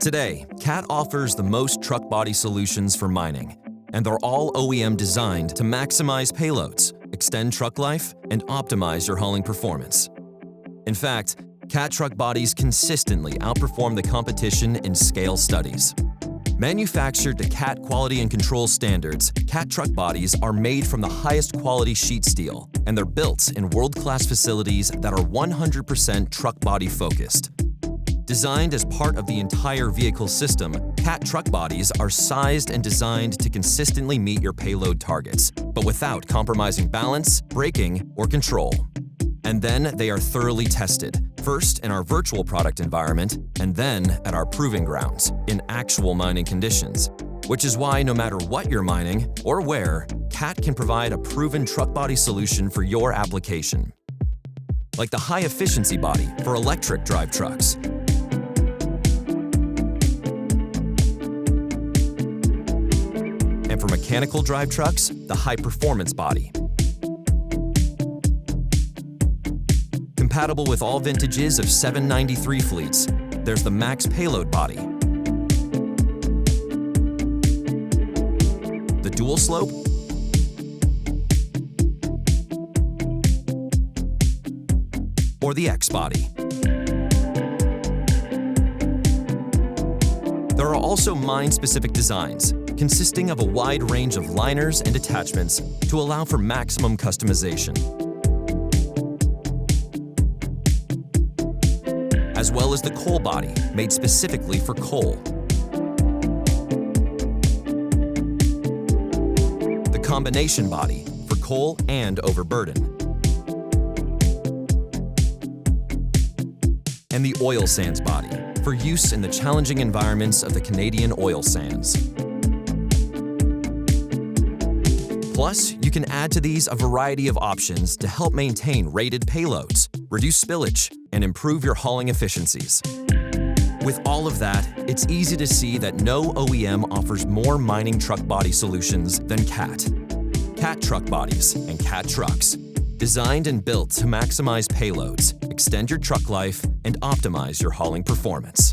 Today, CAT offers the most truck body solutions for mining, and they're all OEM designed to maximize payloads, extend truck life, and optimize your hauling performance. In fact, CAT truck bodies consistently outperform the competition in scale studies. Manufactured to CAT quality and control standards, CAT truck bodies are made from the highest quality sheet steel, and they're built in world-class facilities that are 100% truck body focused. Designed as part of the entire vehicle system, CAT truck bodies are sized and designed to consistently meet your payload targets, but without compromising balance, braking, or control. And then they are thoroughly tested, first in our virtual product environment, and then at our proving grounds, in actual mining conditions. Which is why no matter what you're mining, or where, CAT can provide a proven truck body solution for your application. Like the high-efficiency body for electric drive trucks, and for mechanical drive trucks, the high-performance body. Compatible with all vintages of 793 fleets, there's the Max Payload Body, the Dual Slope, or the X Body. There are also mine-specific designs, consisting of a wide range of liners and attachments to allow for maximum customization, as well as the coal body, made specifically for coal. The combination body, for coal and overburden. And the oil sands body, for use in the challenging environments of the Canadian oil sands. Plus, you can add to these a variety of options to help maintain rated payloads, reduce spillage, and improve your hauling efficiencies. With all of that, it's easy to see that no OEM offers more mining truck body solutions than CAT. CAT truck bodies and CAT trucks, designed and built to maximize payloads, extend your truck life, and optimize your hauling performance.